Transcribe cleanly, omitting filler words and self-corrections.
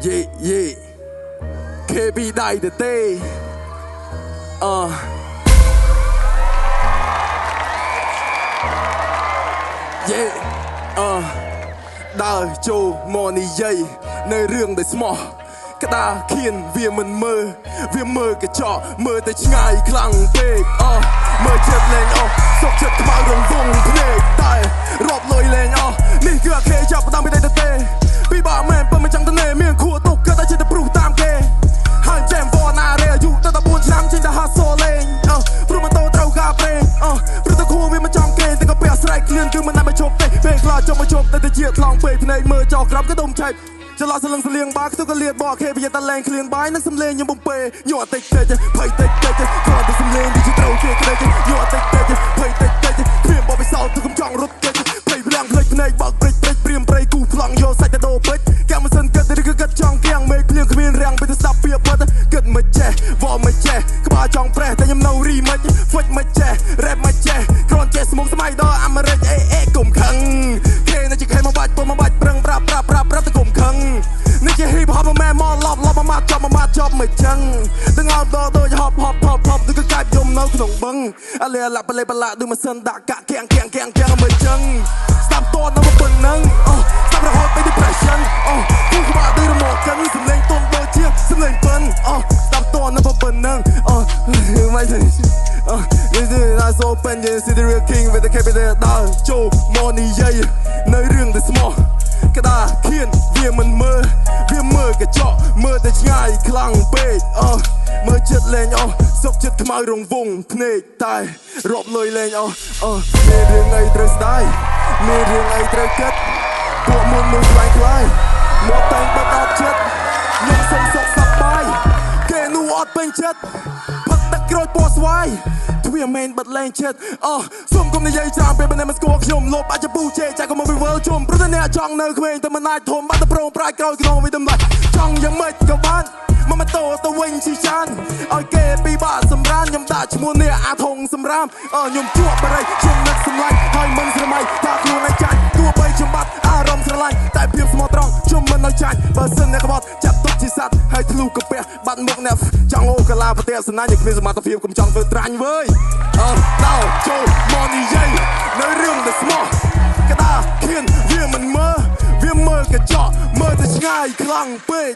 Yeah KB ដៃទៅទេដើរចូលមកនិយាយនៅរឿងដែលស្មោះក្តារខៀនវាមិនមើលវាមើលកញ្ចក់មើលតែឆ្ងាយខ្លាំងពេកមើលចិត្តលេងសុកចិត្តខ្មៅរងវងភ្នែកតែរាប់លុយលេងនេះគឺអាខេចាប់ផ្ដើមពីដៃទៅទេពីបាក់មែនបើមិនចង់ទៅនេមានខួរទុកក៏តែចិត្តទៅព្រុសតាមគេហើយចែមវណ្ណារេអាយុដល់14ឆ្នាំចេញទៅហាត់សូលេងព្រោះមិនតោត្រូវការប្រេងព្រោះតែខួរវាមិនចង់គេតែក៏ពាក់ស្រែកគ្លឿនគឺមិនណាច់មកជប់ទេពេលខ្លះចង់មកជប់តែទៅជាថ្លង់ពេកភ្នែកមើលចោលក្រាប់ក៏ដុំឆែកចលសលឹងសលៀងបាខ្ទុកក៏លៀបបកខេប្រយ័ត្នតែលែងឃ្លៀងបាយនឹងសំលេងខ្ញុំបំពេញក់តិចតិចភ័យតិចតិចគ្រាន់តែសំលេងវាជាត្រូវគេក្តីញក់តិចតិចភ័យតិចតិចគ្រាមបបិសោទៅកំចង់រត់គេភ័យរាំងភ្លេចភ្នែកបោកព្រិចព្រិចព្រាមព្រៃគូប្លង់យកសាច់ទៅដោពេជ្រកាំមិនសិនគិតឬគឺគិតចង់គៀងមេឃភ្លៀងគ្មានរាំងទៅស្ដាប់ពីពិតគិតមិនចេះវល់មិនចេះក្បាលចង់ប្រេះតែខ្ញុំនៅរីមិនហ្វិចមិនចេះរ៉េបមិនចេះគ្រាន់ចេះស្មុកស្មៃដល់អាមេរិកអេកុំខឹងគេនៅជាខេមកបាច់ពុំមកបាច់ប្រឹងប្រាប់ទៅកុំខឹងនេះជា hip hop ម៉ែមកឡប់មកម៉ាត់ចប់មិនចឹងទាំងអត់ដល់ដូច hop ដូចកាច់យំនៅក្នុងបឹងអាលេឡាប់បលេបឡាដូចម៉ាស៊ីនដាក់កាក់គៀងមិនចឹងស្ដាប់តននៅប៉ុណ្ណឹងស្ដាប់រហូតទៅ depression គូក្បាលដូចរមាស់កិនសំលេងតន់ដូចជាសំលេងពិនស្ដាប់តននៅប៉ុណ្ណឹងមិនទេThis is not so open you see the real king with the capital ដើរចូលមកនិយាយនៅរឿងដែលស្មោះក្តារខៀនវាមិនមើលវាមើលកញ្ចក់មើលតែឆ្ងាយខ្លាំងពេកមើលចិត្តលេងសុកចិត្តខ្មៅរងវងភ្នែកតែរាប់លុយលេងមានរឿងអីត្រូវស្ដាយមានរឿងអីត្រូវគិតពួកមុនខ្លាយមកតែងបិទអត់ចិត្តខ្ញុំសុំសុខសប្បាយគេនោះអត់ពេញចិត្តផឹកទឹកក្រូចពណ៌ស្វាយទ្វាមែនបិទលែងចិត្តសុំកុំនិយាយច្រើនពេលមិនស្គាល់ខ្ញុំលបអាចពូជេចាក៏មកវិវល់ជុំព្រោះតែអ្នកចង់នៅក្មេងតែមិនអាចធំបាត់តែប្រងប្រាយក្រោយក្នុងវិតម្លៃចង់យ៉ាងម៉េចក៏បានមកម៉ូតូទៅវិញជីចានឲ្យគេពីបាក់សម្រានខ្ញុំដាក់ឈ្មោះនេះអាធុងសម្រាមខ្ញុំជួបបរិយខ្ញុំនឹកសម្លាញ់ហើយមិនស្រមៃថាខ្លួនឯងចាញ់ទោះបីខ្ញុំបាត់អារម្មណ៍ស្រឡាញ់តែភាពស្មោះត្រង់ខ្ញុំមិននៅចាញ់បើសិនអ្នកក្បត់ចាប់ទុកជាសัตว์ហើយធ្លុះកាពះបាត់មុខអ្នកចង់អូកាឡាប្រទេសសណាញ់គ្មានសមត្ថភាពកុំចង់ធ្វើត្រាញ់វើយដល់ចូលមកនិយាយនៅរឿងដែលស្មោះក្តារខៀនវាមិនមើលវាមើលកញ្ចក់មើលតែឆ្ងាយខ្លាំងពេក